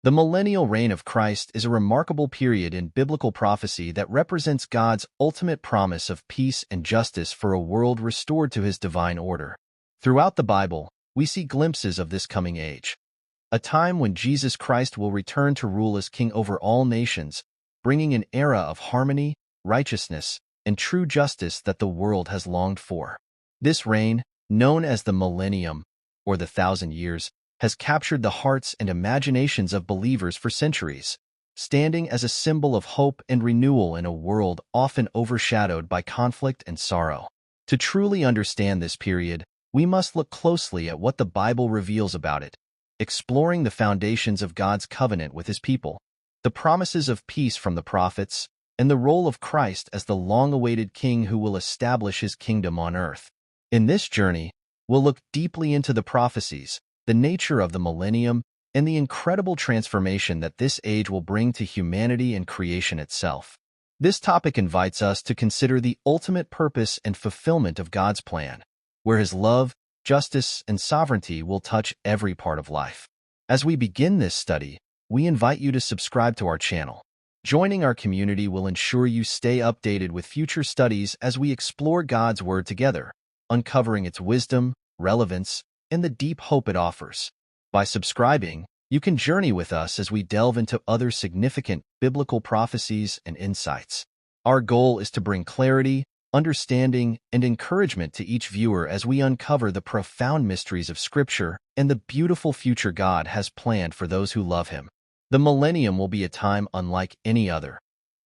The millennial reign of Christ is a remarkable period in biblical prophecy that represents God's ultimate promise of peace and justice for a world restored to his divine order. Throughout the Bible, we see glimpses of this coming age, a time when Jesus Christ will return to rule as king over all nations, bringing an era of harmony, righteousness, and true justice that the world has longed for. This reign, known as the millennium, or the 1,000 years, has captured the hearts and imaginations of believers for centuries, standing as a symbol of hope and renewal in a world often overshadowed by conflict and sorrow. To truly understand this period, we must look closely at what the Bible reveals about it, exploring the foundations of God's covenant with his people, the promises of peace from the prophets, and the role of Christ as the long-awaited king who will establish his kingdom on earth. In this journey, we'll look deeply into the prophecies, the nature of the millennium, and the incredible transformation that this age will bring to humanity and creation itself. This topic invites us to consider the ultimate purpose and fulfillment of God's plan, where his love, justice, and sovereignty will touch every part of life. As we begin this study, we invite you to subscribe to our channel. Joining our community will ensure you stay updated with future studies as we explore God's Word together, uncovering its wisdom, relevance, and the deep hope it offers. By subscribing, you can journey with us as we delve into other significant biblical prophecies and insights. Our goal is to bring clarity, understanding, and encouragement to each viewer as we uncover the profound mysteries of Scripture and the beautiful future God has planned for those who love him. The millennium will be a time unlike any other,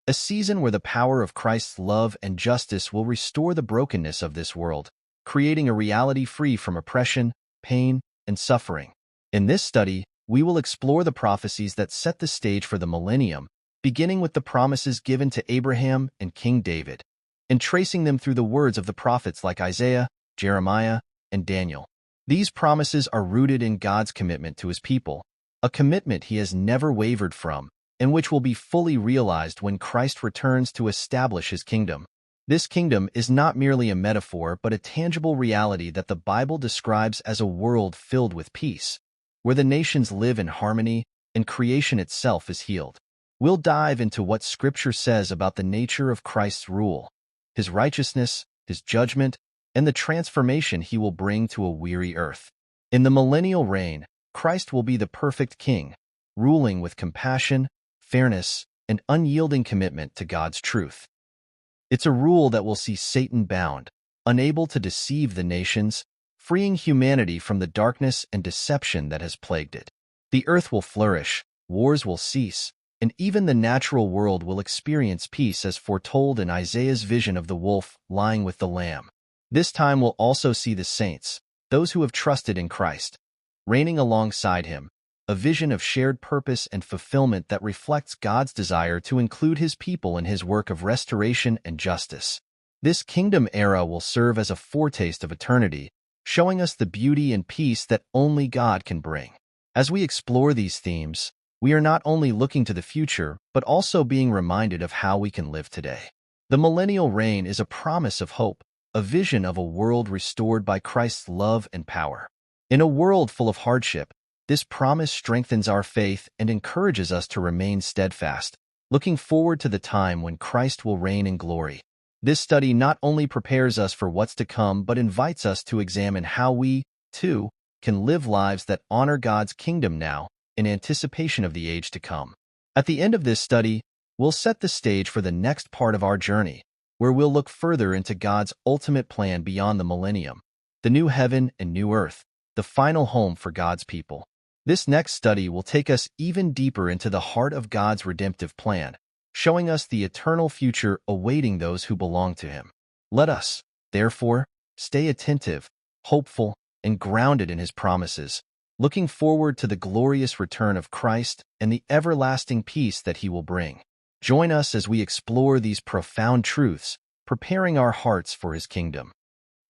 a season where the power of Christ's love and justice will restore the brokenness of this world, creating a reality free from oppression, pain, and suffering. In this study, we will explore the prophecies that set the stage for the millennium, beginning with the promises given to Abraham and King David, and tracing them through the words of the prophets like Isaiah, Jeremiah, and Daniel. These promises are rooted in God's commitment to his people, a commitment he has never wavered from, and which will be fully realized when Christ returns to establish his kingdom. This kingdom is not merely a metaphor but a tangible reality that the Bible describes as a world filled with peace, where the nations live in harmony and creation itself is healed. We'll dive into what Scripture says about the nature of Christ's rule, his righteousness, his judgment, and the transformation he will bring to a weary earth. In the millennial reign, Christ will be the perfect king, ruling with compassion, fairness, and unyielding commitment to God's truth. It's a rule that will see Satan bound, unable to deceive the nations, freeing humanity from the darkness and deception that has plagued it. The earth will flourish, wars will cease, and even the natural world will experience peace as foretold in Isaiah's vision of the wolf lying with the lamb. This time will also see the saints, those who have trusted in Christ, reigning alongside him, a vision of shared purpose and fulfillment that reflects God's desire to include his people in his work of restoration and justice. This kingdom era will serve as a foretaste of eternity, showing us the beauty and peace that only God can bring. As we explore these themes, we are not only looking to the future, but also being reminded of how we can live today. The millennial reign is a promise of hope, a vision of a world restored by Christ's love and power. In a world full of hardship, this promise strengthens our faith and encourages us to remain steadfast, looking forward to the time when Christ will reign in glory. This study not only prepares us for what's to come but invites us to examine how we, too, can live lives that honor God's kingdom now in anticipation of the age to come. At the end of this study, we'll set the stage for the next part of our journey, where we'll look further into God's ultimate plan beyond the millennium, the new heaven and new earth, the final home for God's people. This next study will take us even deeper into the heart of God's redemptive plan, showing us the eternal future awaiting those who belong to him. Let us, therefore, stay attentive, hopeful, and grounded in his promises, looking forward to the glorious return of Christ and the everlasting peace that he will bring. Join us as we explore these profound truths, preparing our hearts for his kingdom.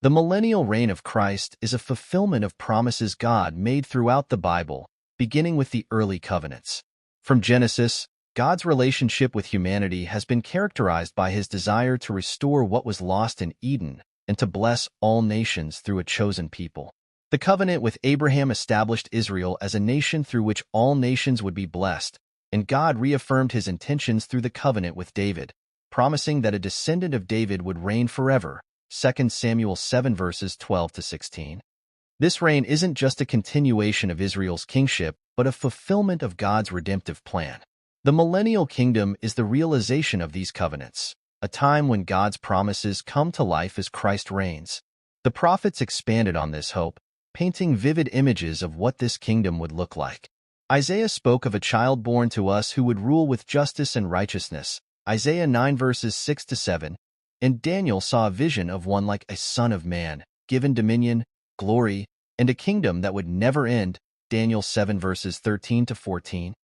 The millennial reign of Christ is a fulfillment of promises God made throughout the Bible, beginning with the early covenants. From Genesis, God's relationship with humanity has been characterized by his desire to restore what was lost in Eden and to bless all nations through a chosen people. The covenant with Abraham established Israel as a nation through which all nations would be blessed, and God reaffirmed his intentions through the covenant with David, promising that a descendant of David would reign forever. 2 Samuel 7 verses 12 to 16. This reign isn't just a continuation of Israel's kingship, but a fulfillment of God's redemptive plan. The millennial kingdom is the realization of these covenants, a time when God's promises come to life as Christ reigns. The prophets expanded on this hope, painting vivid images of what this kingdom would look like. Isaiah spoke of a child born to us who would rule with justice and righteousness, Isaiah 9 verses 6 to 7, and Daniel saw a vision of one like a son of man, given dominion, glory, and a kingdom that would never end, Daniel 7 verses 13 to 14.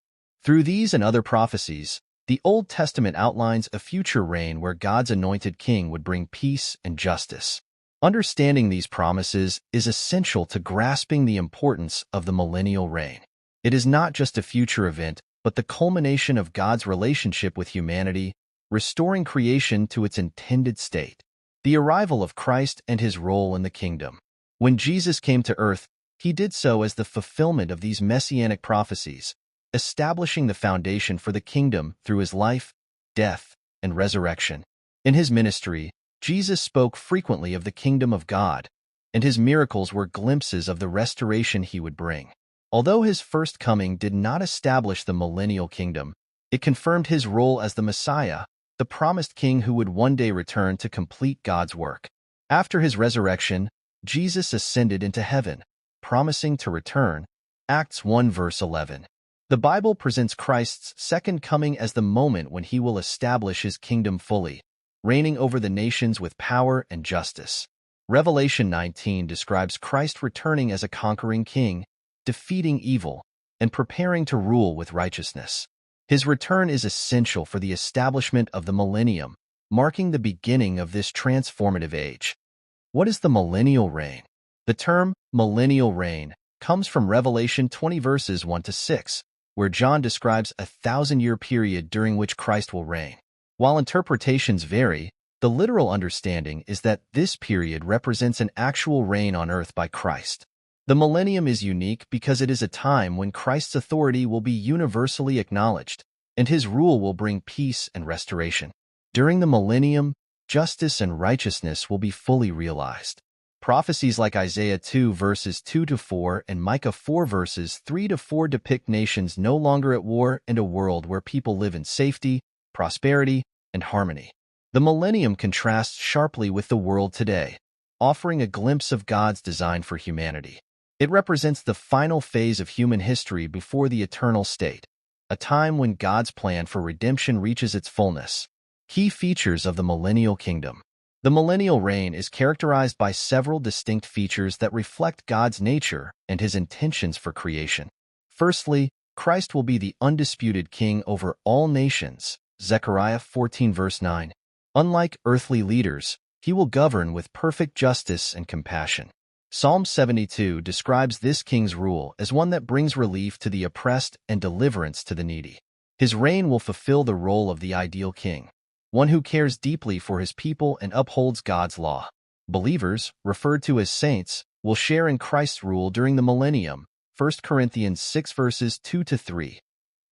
Through these and other prophecies, the Old Testament outlines a future reign where God's anointed king would bring peace and justice. Understanding these promises is essential to grasping the importance of the millennial reign. It is not just a future event, but the culmination of God's relationship with humanity, restoring creation to its intended state. The arrival of Christ and his role in the kingdom. When Jesus came to earth, he did so as the fulfillment of these messianic prophecies, establishing the foundation for the kingdom through his life, death, and resurrection. In his ministry, Jesus spoke frequently of the kingdom of God, and his miracles were glimpses of the restoration he would bring. Although his first coming did not establish the millennial kingdom, it confirmed his role as the Messiah, the promised king who would one day return to complete God's work. After his resurrection, Jesus ascended into heaven, promising to return. Acts 1 verse 11. The Bible presents Christ's second coming as the moment when he will establish his kingdom fully, reigning over the nations with power and justice. Revelation 19 describes Christ returning as a conquering king, defeating evil, and preparing to rule with righteousness. His return is essential for the establishment of the millennium, marking the beginning of this transformative age. What is the millennial reign? The term millennial reign comes from Revelation 20 verses 1 to 6, where John describes a 1,000-year period during which Christ will reign. While interpretations vary, the literal understanding is that this period represents an actual reign on earth by Christ. The millennium is unique because it is a time when Christ's authority will be universally acknowledged, and his rule will bring peace and restoration. During the millennium, justice and righteousness will be fully realized. Prophecies like Isaiah 2 verses 2 to 4 and Micah 4 verses 3 to 4 depict nations no longer at war and a world where people live in safety, prosperity, and harmony. The millennium contrasts sharply with the world today, offering a glimpse of God's design for humanity. It represents the final phase of human history before the eternal state, a time when God's plan for redemption reaches its fullness. Key features of the millennial kingdom. The millennial reign is characterized by several distinct features that reflect God's nature and his intentions for creation. Firstly, Christ will be the undisputed king over all nations, Zechariah 14 verse 9. Unlike earthly leaders, he will govern with perfect justice and compassion. Psalm 72 describes this king's rule as one that brings relief to the oppressed and deliverance to the needy. His reign will fulfill the role of the ideal king, one who cares deeply for his people and upholds God's law. Believers, referred to as saints, will share in Christ's rule during the millennium, 1 Corinthians 6 verses 2 to 3,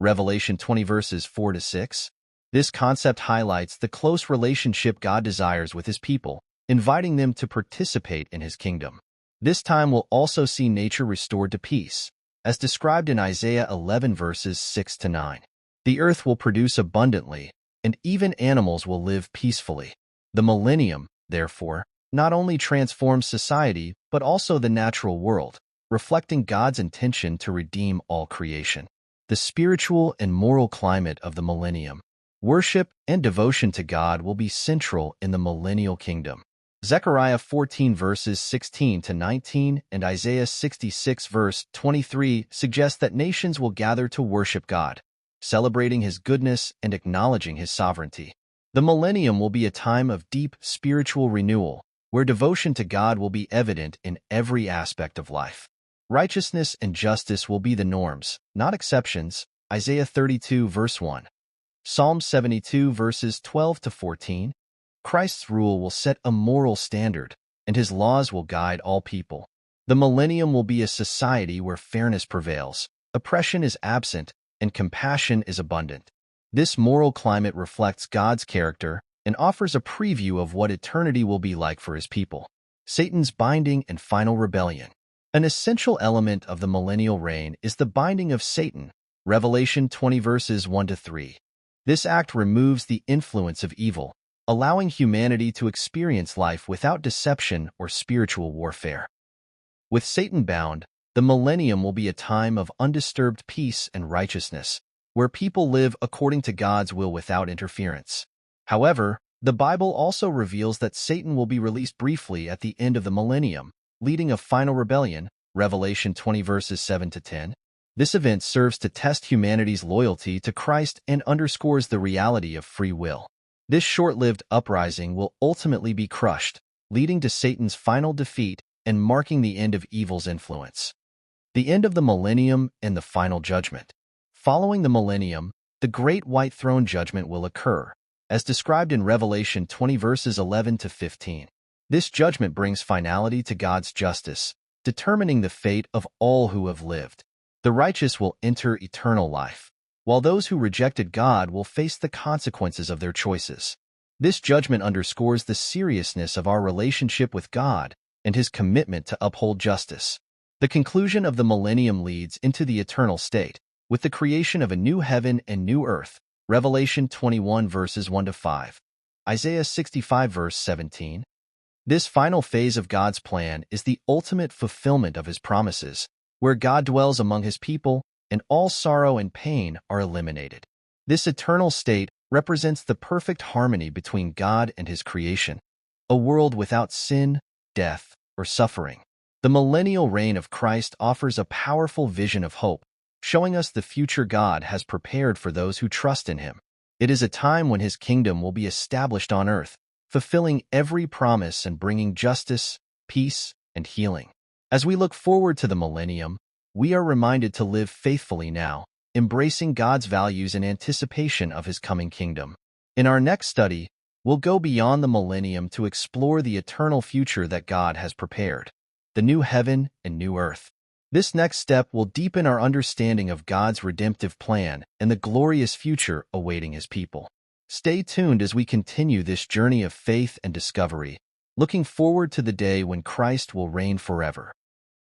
Revelation 20 verses 4 to 6. This concept highlights the close relationship God desires with his people, inviting them to participate in his kingdom. This time will also see nature restored to peace, as described in Isaiah 11 verses 6 to 9. The earth will produce abundantly, and even animals will live peacefully. The millennium, therefore, not only transforms society, but also the natural world, reflecting God's intention to redeem all creation. The spiritual and moral climate of the millennium. Worship and devotion to God will be central in the millennial kingdom. Zechariah 14 verses 16 to 19 and Isaiah 66 verse 23 suggest that nations will gather to worship God, celebrating his goodness and acknowledging his sovereignty. The millennium will be a time of deep spiritual renewal, where devotion to God will be evident in every aspect of life. Righteousness and justice will be the norms, not exceptions, Isaiah 32 verse 1. Psalm 72 verses 12 to 14. Christ's rule will set a moral standard, and his laws will guide all people. The millennium will be a society where fairness prevails, oppression is absent, and compassion is abundant. This moral climate reflects God's character and offers a preview of what eternity will be like for his people. Satan's binding and final rebellion. An essential element of the millennial reign is the binding of Satan, Revelation 20 verses 1-3. This act removes the influence of evil, allowing humanity to experience life without deception or spiritual warfare. With Satan bound, the millennium will be a time of undisturbed peace and righteousness, where people live according to God's will without interference. However, the Bible also reveals that Satan will be released briefly at the end of the millennium, leading a final rebellion, Revelation 20 verses 7-10. This event serves to test humanity's loyalty to Christ and underscores the reality of free will. This short-lived uprising will ultimately be crushed, leading to Satan's final defeat and marking the end of evil's influence. The end of the millennium and the final judgment. Following the millennium, the Great White Throne Judgment will occur, as described in Revelation 20 verses 11-15. This judgment brings finality to God's justice, determining the fate of all who have lived. The righteous will enter eternal life, while those who rejected God will face the consequences of their choices. This judgment underscores the seriousness of our relationship with God and his commitment to uphold justice. The conclusion of the millennium leads into the eternal state, with the creation of a new heaven and new earth, Revelation 21 verses 1-5, Isaiah 65 verse 17. This final phase of God's plan is the ultimate fulfillment of his promises, where God dwells among his people and all sorrow and pain are eliminated. This eternal state represents the perfect harmony between God and his creation, a world without sin, death, or suffering. The millennial reign of Christ offers a powerful vision of hope, showing us the future God has prepared for those who trust in him. It is a time when his kingdom will be established on earth, fulfilling every promise and bringing justice, peace, and healing. As we look forward to the millennium, we are reminded to live faithfully now, embracing God's values in anticipation of his coming kingdom. In our next study, we'll go beyond the millennium to explore the eternal future that God has prepared, the new heaven and new earth. This next step will deepen our understanding of God's redemptive plan and the glorious future awaiting his people. Stay tuned as we continue this journey of faith and discovery, looking forward to the day when Christ will reign forever.